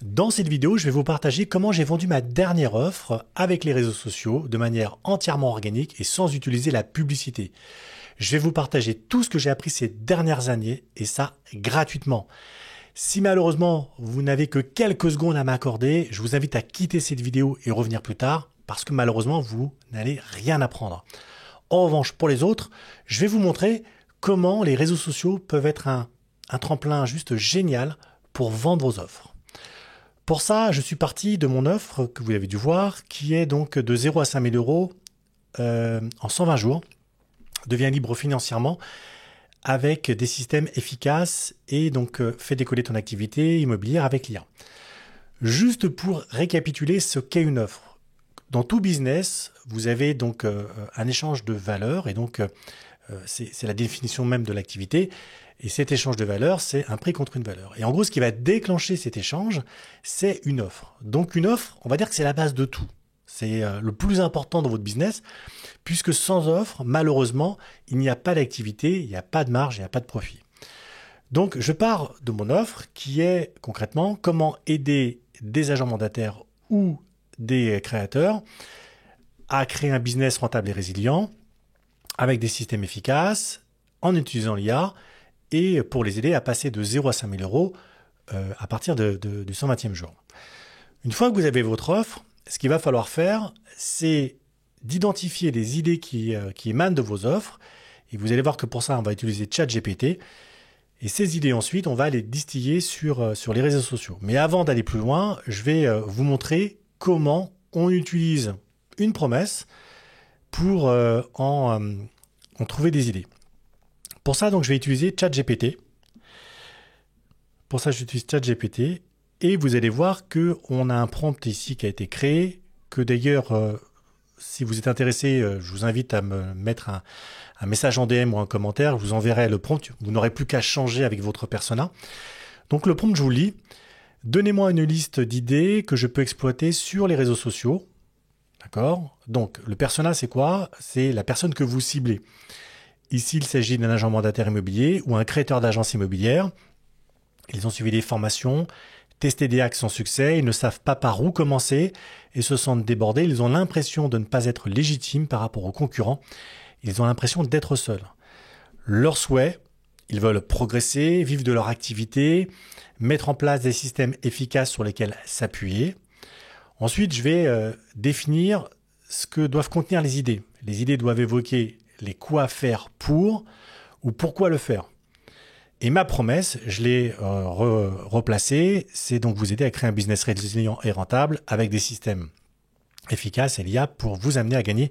Dans cette vidéo, je vais vous partager comment j'ai vendu ma dernière offre avec les réseaux sociaux de manière entièrement organique et sans utiliser la publicité. Je vais vous partager tout ce que j'ai appris ces dernières années et ça gratuitement. Si malheureusement vous n'avez que quelques secondes à m'accorder, je vous invite à quitter cette vidéo et revenir plus tard parce que malheureusement vous n'allez rien apprendre. En revanche, pour les autres, je vais vous montrer comment les réseaux sociaux peuvent être un tremplin juste génial pour vendre vos offres. Pour ça, je suis parti de mon offre que vous avez dû voir, qui est donc de 0 à 5 000 euros en 120 jours. Devient libre financièrement avec des systèmes efficaces et donc fait décoller ton activité immobilière avec l'IA. Juste pour récapituler ce qu'est une offre. Dans tout business, vous avez donc un échange de valeurs et donc c'est la définition même de l'activité. Et cet échange de valeurs, c'est un prix contre une valeur. Et en gros, ce qui va déclencher cet échange, c'est une offre. Donc une offre, on va dire que c'est la base de tout. C'est le plus important dans votre business, puisque sans offre, malheureusement, il n'y a pas d'activité, il n'y a pas de marge, il n'y a pas de profit. Donc je pars de mon offre qui est concrètement comment aider des agents mandataires ou des créateurs à créer un business rentable et résilient avec des systèmes efficaces, en utilisant l'IA, et pour les aider à passer de 0 à 5 000 euros à partir du 120e jour. Une fois que vous avez votre offre, ce qu'il va falloir faire, c'est d'identifier les idées qui émanent de vos offres. Et vous allez voir que pour ça, on va utiliser ChatGPT. Et ces idées, ensuite, on va les distiller sur les réseaux sociaux. Mais avant d'aller plus loin, je vais vous montrer comment on utilise une promesse pour en trouver des idées. Pour ça, donc, je vais utiliser ChatGPT. Pour ça, j'utilise ChatGPT. Et vous allez voir qu'on a un prompt ici qui a été créé, que d'ailleurs, si vous êtes intéressé, je vous invite à me mettre un message en DM ou un commentaire. Je vous enverrai le prompt. Vous n'aurez plus qu'à changer avec votre persona. Donc, le prompt, je vous le lis. Donnez-moi une liste d'idées que je peux exploiter sur les réseaux sociaux. D'accord ? Donc, le persona, c'est quoi ? C'est la personne que vous ciblez. Ici, il s'agit d'un agent mandataire immobilier ou un créateur d'agence immobilière. Ils ont suivi des formations, testé des hacks sans succès, ils ne savent pas par où commencer et se sentent débordés. Ils ont l'impression de ne pas être légitimes par rapport aux concurrents. Ils ont l'impression d'être seuls. Leur souhait, ils veulent progresser, vivre de leur activité, mettre en place des systèmes efficaces sur lesquels s'appuyer. Ensuite, je vais définir ce que doivent contenir les idées. Les idées doivent évoquer les quoi faire pour ou pourquoi le faire. Et ma promesse, je l'ai replacée, c'est donc vous aider à créer un business résilient et rentable avec des systèmes efficaces et l'IA pour vous amener à gagner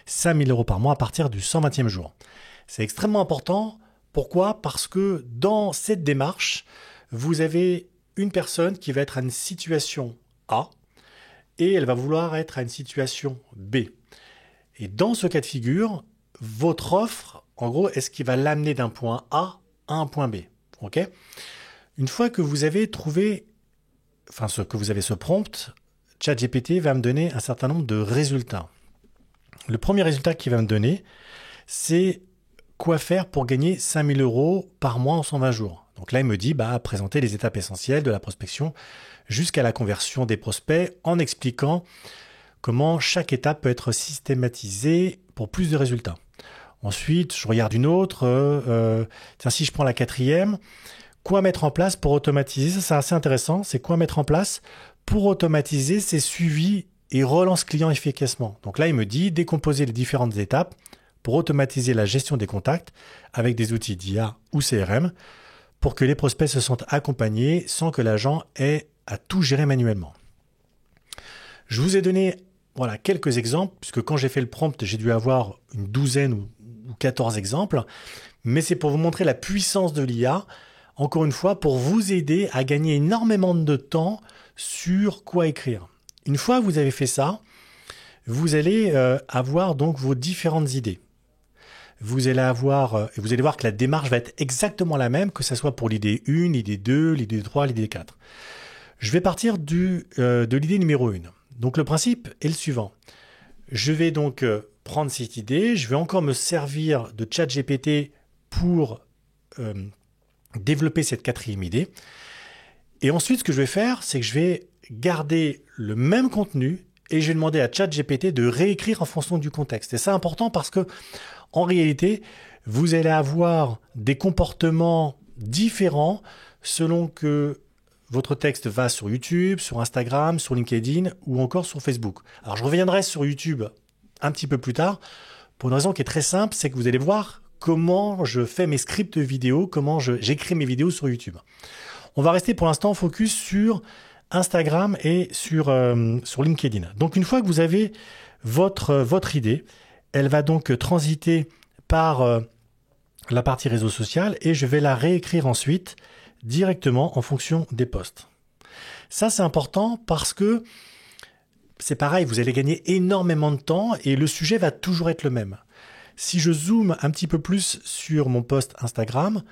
5 000 euros par mois à partir du 120e jour. C'est extrêmement important. Pourquoi ? Parce que dans cette démarche, vous avez une personne qui va être à une situation A et elle va vouloir être à une situation B. Et dans ce cas de figure, votre offre, en gros, est ce qui va l'amener d'un point A à un point B. Ok ? Une fois que vous avez trouvé, ce prompt, ChatGPT va me donner un certain nombre de résultats. Le premier résultat qu'il va me donner, c'est quoi faire pour gagner 5 000 euros par mois en 120 jours. Donc là, il me dit, présenter les étapes essentielles de la prospection jusqu'à la conversion des prospects en expliquant comment chaque étape peut être systématisée pour plus de résultats. Ensuite, je regarde une autre. Si je prends la quatrième, quoi mettre en place pour automatiser ? Ça, c'est assez intéressant. C'est quoi mettre en place pour automatiser ces suivis et relance client efficacement. Donc là, il me dit décomposer les différentes étapes pour automatiser la gestion des contacts avec des outils d'IA ou CRM pour que les prospects se sentent accompagnés sans que l'agent ait à tout gérer manuellement. Je vous ai donné quelques exemples, puisque quand j'ai fait le prompt, j'ai dû avoir une douzaine ou 14 exemples, mais c'est pour vous montrer la puissance de l'IA, encore une fois, pour vous aider à gagner énormément de temps sur quoi écrire. Une fois que vous avez fait ça, vous allez avoir donc vos différentes idées. Vous allez voir que la démarche va être exactement la même, que ce soit pour l'idée 1, l'idée 2, l'idée 3, l'idée 4. Je vais partir de l'idée numéro 1. Donc le principe est le suivant. Je vais donc prendre cette idée, je vais encore me servir de ChatGPT pour développer cette quatrième idée. Et ensuite, ce que je vais faire, c'est que je vais garder le même contenu et je vais demander à ChatGPT de réécrire en fonction du contexte. Et c'est important parce que, en réalité, vous allez avoir des comportements différents selon que votre texte va sur YouTube, sur Instagram, sur LinkedIn ou encore sur Facebook. Alors, je reviendrai sur YouTube un petit peu plus tard pour une raison qui est très simple, c'est que vous allez voir comment je fais mes scripts vidéo, comment j'écris mes vidéos sur YouTube. On va rester pour l'instant focus sur Instagram et sur LinkedIn. Donc, une fois que vous avez votre idée, elle va donc transiter par la partie réseau social et je vais la réécrire ensuite directement en fonction des posts. Ça, c'est important parce que c'est pareil, vous allez gagner énormément de temps et le sujet va toujours être le même. Si je zoome un petit peu plus sur mon post Instagram,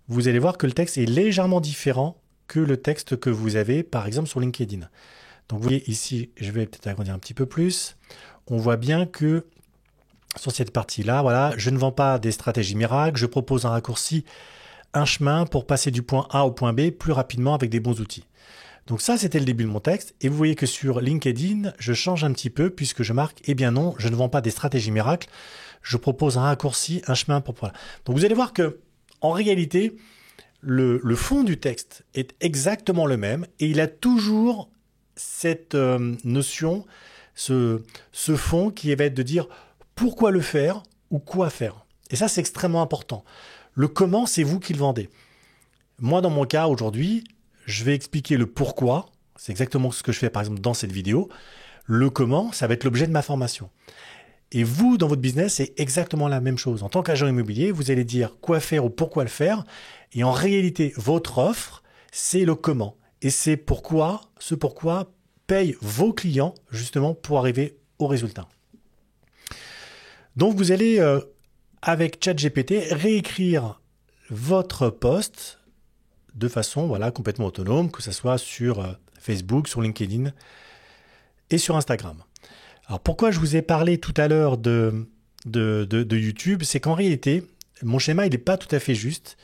vous allez voir que le texte est légèrement différent que le texte que vous avez, par exemple, sur LinkedIn. Donc, vous voyez ici, je vais peut-être agrandir un petit peu plus. On voit bien que sur cette partie-là, voilà, je ne vends pas des stratégies miracles, je propose un raccourci, un chemin pour passer du point A au point B plus rapidement avec des bons outils. Donc ça, c'était le début de mon texte. Et vous voyez que sur LinkedIn, je change un petit peu puisque je marque, eh bien non, je ne vends pas des stratégies miracles, je propose un raccourci, un chemin pour... Voilà. Donc vous allez voir que, en réalité, le fond du texte est exactement le même et il a toujours cette notion, ce fond qui va être de dire pourquoi le faire ou quoi faire. Et ça, c'est extrêmement important. Le comment, c'est vous qui le vendez. Moi, dans mon cas, aujourd'hui, je vais expliquer le pourquoi. C'est exactement ce que je fais, par exemple, dans cette vidéo. Le comment, ça va être l'objet de ma formation. Et vous, dans votre business, c'est exactement la même chose. En tant qu'agent immobilier, vous allez dire quoi faire ou pourquoi le faire. Et en réalité, votre offre, c'est le comment. Et c'est ce pourquoi payent vos clients, justement, pour arriver au résultat. Donc, vous allez... avec ChatGPT, réécrire votre post de façon complètement autonome, que ce soit sur Facebook, sur LinkedIn et sur Instagram. Alors pourquoi je vous ai parlé tout à l'heure de YouTube, c'est qu'en réalité, mon schéma il n'est pas tout à fait juste,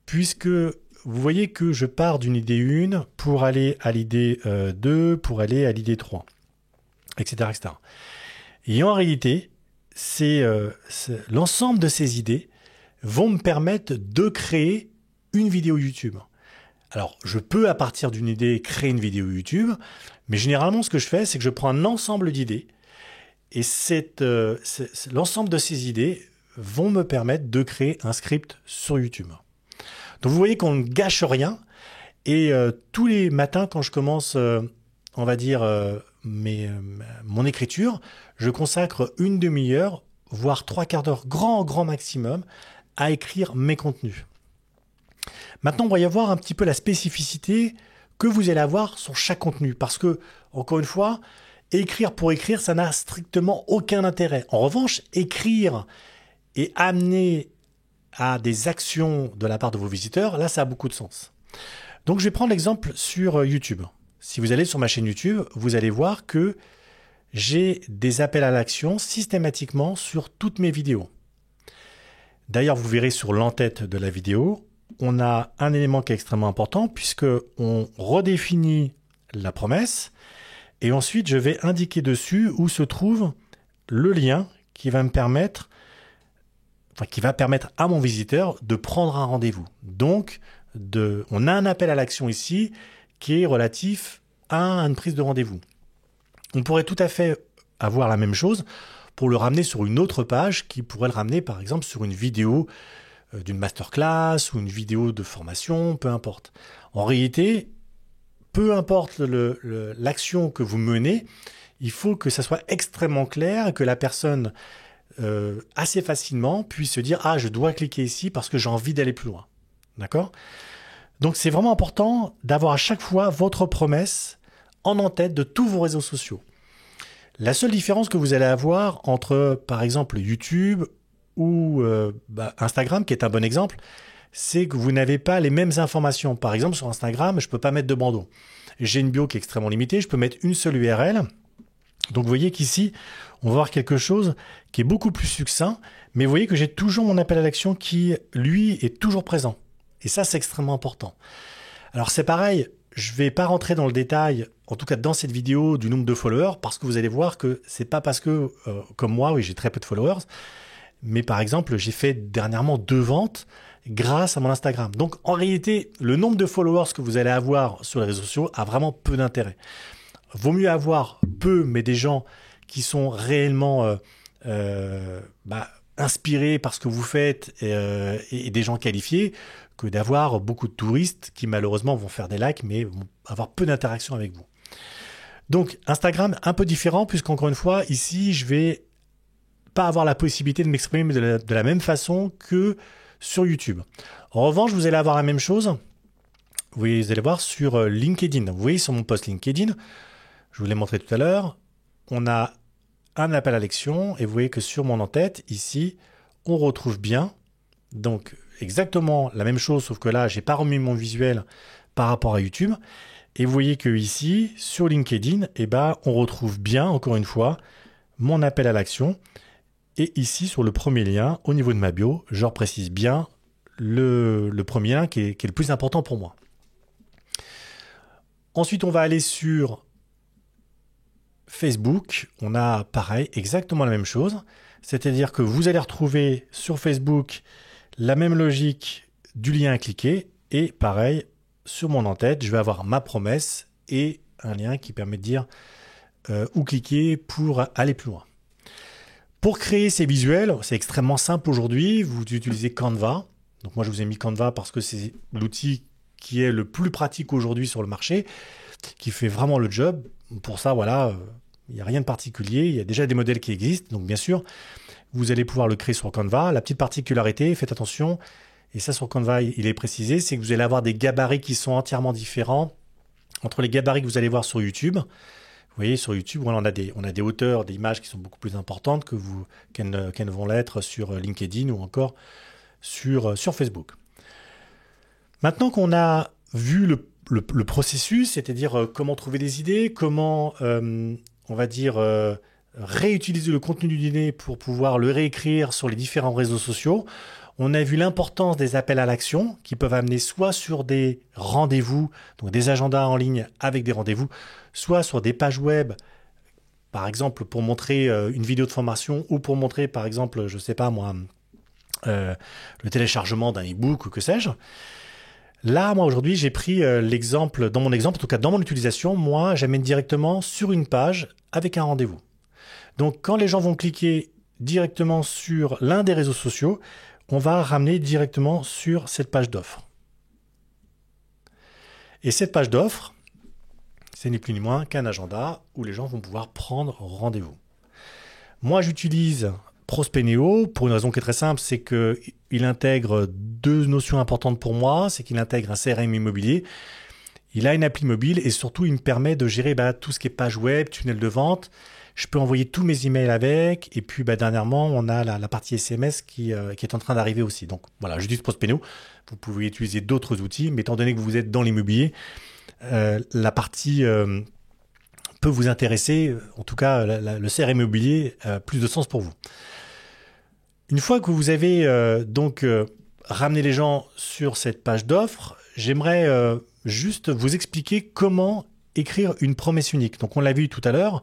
puisque vous voyez que je pars d'une idée 1 pour aller à l'idée 2, pour aller à l'idée 3, etc., etc. Et en réalité, l'ensemble de ces idées vont me permettre de créer une vidéo YouTube. Alors, je peux à partir d'une idée créer une vidéo YouTube, mais généralement ce que je fais, c'est que je prends un ensemble d'idées et l'ensemble de ces idées vont me permettre de créer un script sur YouTube. Donc vous voyez qu'on ne gâche rien et tous les matins quand je commence, on va dire, mon écriture, je consacre une demi-heure, voire 3/4 d'heure, grand maximum, à écrire mes contenus. Maintenant, on va y avoir un petit peu la spécificité que vous allez avoir sur chaque contenu. Parce que, encore une fois, écrire pour écrire, ça n'a strictement aucun intérêt. En revanche, écrire et amener à des actions de la part de vos visiteurs, là, ça a beaucoup de sens. Donc, je vais prendre l'exemple sur YouTube. Si vous allez sur ma chaîne YouTube, vous allez voir que j'ai des appels à l'action systématiquement sur toutes mes vidéos. D'ailleurs, vous verrez sur l'entête de la vidéo, on a un élément qui est extrêmement important puisqu'on redéfinit la promesse et ensuite je vais indiquer dessus où se trouve le lien qui va permettre à mon visiteur de prendre un rendez-vous. Donc, on a un appel à l'action ici qui est relatif à une prise de rendez-vous. On pourrait tout à fait avoir la même chose pour le ramener sur une autre page qui pourrait le ramener par exemple sur une vidéo d'une masterclass ou une vidéo de formation, peu importe. En réalité, peu importe l'action que vous menez, il faut que ça soit extrêmement clair, que la personne assez facilement puisse se dire « Ah, je dois cliquer ici parce que j'ai envie d'aller plus loin. » D'accord ? Donc, c'est vraiment important d'avoir à chaque fois votre promesse en tête de tous vos réseaux sociaux. La seule différence que vous allez avoir entre, par exemple, YouTube ou Instagram, qui est un bon exemple, c'est que vous n'avez pas les mêmes informations. Par exemple, sur Instagram, je ne peux pas mettre de bandeau. J'ai une bio qui est extrêmement limitée, je peux mettre une seule URL. Donc, vous voyez qu'ici, on va voir quelque chose qui est beaucoup plus succinct, mais vous voyez que j'ai toujours mon appel à l'action qui, lui, est toujours présent. Et ça, c'est extrêmement important. Alors, c'est pareil, je vais pas rentrer dans le détail, en tout cas dans cette vidéo, du nombre de followers, parce que vous allez voir que c'est pas parce que, comme moi, oui, j'ai très peu de followers, mais par exemple, j'ai fait dernièrement 2 ventes grâce à mon Instagram. Donc, en réalité, le nombre de followers que vous allez avoir sur les réseaux sociaux a vraiment peu d'intérêt. Vaut mieux avoir peu, mais des gens qui sont réellement inspirés par ce que vous faites et des gens qualifiés, que d'avoir beaucoup de touristes qui malheureusement vont faire des likes, mais vont avoir peu d'interaction avec vous. Donc, Instagram, un peu différent, puisqu'encore une fois, ici, je vais pas avoir la possibilité de m'exprimer de la même façon que sur YouTube. En revanche, vous allez avoir la même chose, vous allez voir sur LinkedIn. Vous voyez sur mon post LinkedIn, je vous l'ai montré tout à l'heure, on a un appel à l'action et vous voyez que sur mon en-tête, ici, on retrouve bien, donc exactement la même chose, sauf que là, j'ai pas remis mon visuel par rapport à YouTube. Et vous voyez que ici, sur LinkedIn, on retrouve bien, encore une fois, mon appel à l'action. Et ici, sur le premier lien, au niveau de ma bio, je reprécise bien le premier lien qui est le plus important pour moi. Ensuite, on va aller sur Facebook. On a pareil, exactement la même chose. C'est-à-dire que vous allez retrouver sur Facebook la même logique du lien à cliquer. Et pareil, sur mon en-tête, je vais avoir ma promesse et un lien qui permet de dire où cliquer pour aller plus loin. Pour créer ces visuels, c'est extrêmement simple aujourd'hui. Vous utilisez Canva. Donc moi, je vous ai mis Canva parce que c'est l'outil qui est le plus pratique aujourd'hui sur le marché, qui fait vraiment le job. Pour ça, voilà, il n'y a rien de particulier. Il y a déjà des modèles qui existent. Donc bien sûr, vous allez pouvoir le créer sur Canva. La petite particularité, faites attention, et ça sur Canva, il est précisé, c'est que vous allez avoir des gabarits qui sont entièrement différents entre les gabarits que vous allez voir sur YouTube. Vous voyez, sur YouTube, voilà, on a des hauteurs, des images qui sont beaucoup plus importantes qu'elles vont l'être sur LinkedIn ou encore sur Facebook. Maintenant qu'on a vu le processus, c'est-à-dire comment trouver des idées, comment, on va dire, réutiliser le contenu du dîner pour pouvoir le réécrire sur les différents réseaux sociaux, on a vu l'importance des appels à l'action qui peuvent amener soit sur des rendez-vous, donc des agendas en ligne avec des rendez-vous, soit sur des pages web, par exemple pour montrer une vidéo de formation ou pour montrer par exemple, je sais pas moi, le téléchargement d'un e-book ou que sais-je. Là, moi aujourd'hui, j'ai pris l'exemple, dans mon exemple, en tout cas dans mon utilisation, moi j'amène directement sur une page avec un rendez-vous. Donc quand les gens vont cliquer directement sur l'un des réseaux sociaux, on va ramener directement sur cette page d'offre. Et cette page d'offre, c'est ni plus ni moins qu'un agenda où les gens vont pouvoir prendre rendez-vous. Moi, j'utilise Prospeneo pour une raison qui est très simple, c'est qu'il intègre 2 notions importantes pour moi, c'est qu'il intègre un CRM immobilier, il a une appli mobile et surtout, il me permet de gérer tout ce qui est page web, tunnel de vente. Je peux envoyer tous mes emails avec. Et puis, dernièrement, on a la partie SMS qui est en train d'arriver aussi. Donc, voilà, j'utilise Prospeneo. Vous pouvez utiliser d'autres outils. Mais étant donné que vous êtes dans l'immobilier, la partie peut vous intéresser. En tout cas, le CRM immobilier a plus de sens pour vous. Une fois que vous avez ramené les gens sur cette page d'offre, j'aimerais juste vous expliquer comment écrire une promesse unique. Donc, on l'a vu tout à l'heure.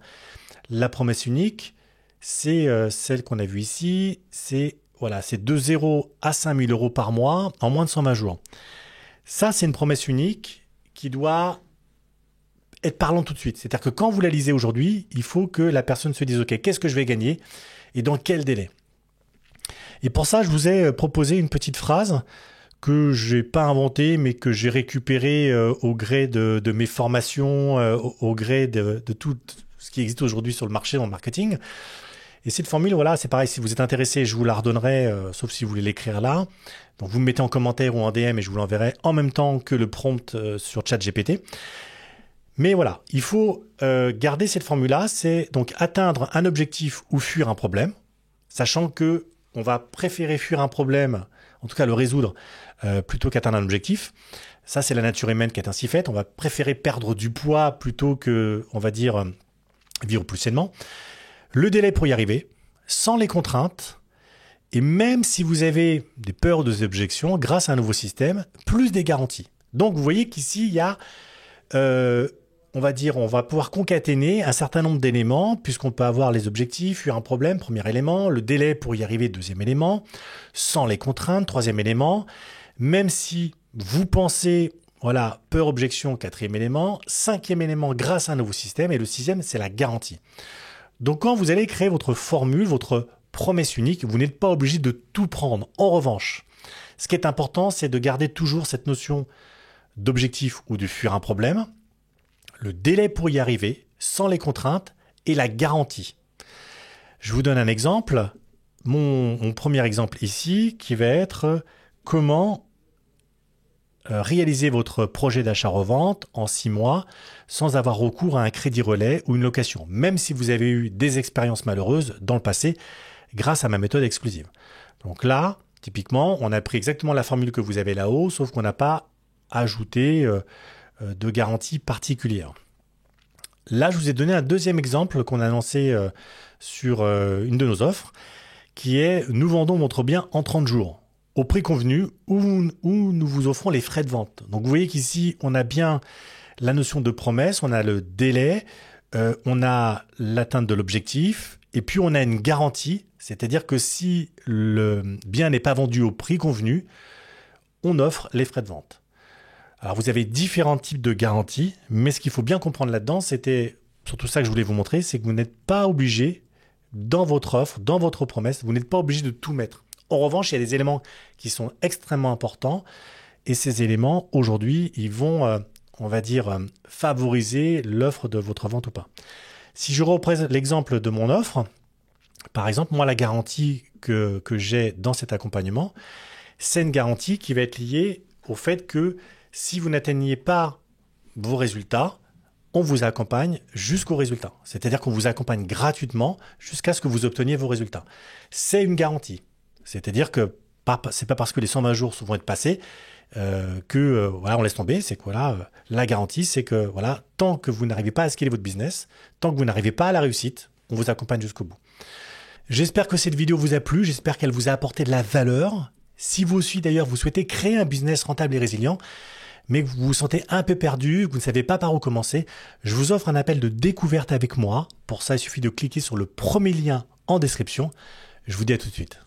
La promesse unique, c'est celle qu'on a vue ici, c'est de 0 à 5 000 euros par mois en moins de 120 jours. Ça, c'est une promesse unique qui doit être parlante tout de suite. C'est-à-dire que quand vous la lisez aujourd'hui, il faut que la personne se dise « Ok, qu'est-ce que je vais gagner et dans quel délai ?» Et pour ça, je vous ai proposé une petite phrase que je n'ai pas inventée, mais que j'ai récupérée au gré de mes formations, au gré de tout ce qui existe aujourd'hui sur le marché dans le marketing. Et cette formule, voilà, c'est pareil, si vous êtes intéressé, je vous la redonnerai, sauf si vous voulez l'écrire là. Donc vous me mettez en commentaire ou en DM et je vous l'enverrai en même temps que le prompt sur ChatGPT. Mais voilà, il faut garder cette formule-là, c'est donc atteindre un objectif ou fuir un problème, sachant que on va préférer fuir un problème, en tout cas le résoudre, plutôt qu'atteindre un objectif. Ça, c'est la nature humaine qui est ainsi faite. On va préférer perdre du poids plutôt que, on va dire, vivre plus sainement. Le délai pour y arriver, sans les contraintes, et même si vous avez des peurs ou des objections, grâce à un nouveau système, plus des garanties. Donc, vous voyez qu'ici, il y a on va pouvoir concaténer un certain nombre d'éléments, puisqu'on peut avoir les objectifs, fuir un problème, premier élément, le délai pour y arriver, deuxième élément, sans les contraintes, troisième élément, même si vous pensez, voilà, peur, objection, quatrième élément, cinquième élément grâce à un nouveau système, et le sixième, c'est la garantie. Donc quand vous allez créer votre formule, votre promesse unique, vous n'êtes pas obligé de tout prendre. En revanche, ce qui est important, c'est de garder toujours cette notion d'objectif ou de fuir un problème, le délai pour y arriver, sans les contraintes, et la garantie. Je vous donne un exemple. Mon premier exemple ici, qui va être comment réaliser votre projet d'achat-revente en 6 mois sans avoir recours à un crédit relais ou une location, même si vous avez eu des expériences malheureuses dans le passé grâce à ma méthode exclusive. Donc là, typiquement, on a pris exactement la formule que vous avez là-haut, sauf qu'on n'a pas ajouté de garantie particulière. Là, je vous ai donné un deuxième exemple qu'on a lancé sur une de nos offres, qui est « Nous vendons votre bien en 30 jours ». Au prix convenu où nous vous offrons les frais de vente. Donc vous voyez qu'ici, on a bien la notion de promesse, on a le délai, on a l'atteinte de l'objectif, et puis on a une garantie, c'est-à-dire que si le bien n'est pas vendu au prix convenu, on offre les frais de vente. Alors vous avez différents types de garanties, mais ce qu'il faut bien comprendre là-dedans, c'était surtout ça que je voulais vous montrer, c'est que vous n'êtes pas obligé, dans votre offre, dans votre promesse, vous n'êtes pas obligé de tout mettre. En revanche, il y a des éléments qui sont extrêmement importants et ces éléments, aujourd'hui, ils vont, on va dire, favoriser l'offre de votre vente ou pas. Si je représente l'exemple de mon offre, par exemple, moi, la garantie que j'ai dans cet accompagnement, c'est une garantie qui va être liée au fait que si vous n'atteignez pas vos résultats, on vous accompagne jusqu'au résultat. C'est-à-dire qu'on vous accompagne gratuitement jusqu'à ce que vous obteniez vos résultats. C'est une garantie. C'est-à-dire que c'est pas parce que les 120 jours vont être passés que voilà, on laisse tomber. C'est que voilà, la garantie, c'est que voilà, tant que vous n'arrivez pas à scaler votre business, tant que vous n'arrivez pas à la réussite, on vous accompagne jusqu'au bout. J'espère que cette vidéo vous a plu, j'espère qu'elle vous a apporté de la valeur. Si vous aussi d'ailleurs vous souhaitez créer un business rentable et résilient, mais que vous vous sentez un peu perdu, que vous ne savez pas par où commencer, je vous offre un appel de découverte avec moi. Pour ça, il suffit de cliquer sur le premier lien en description. Je vous dis à tout de suite.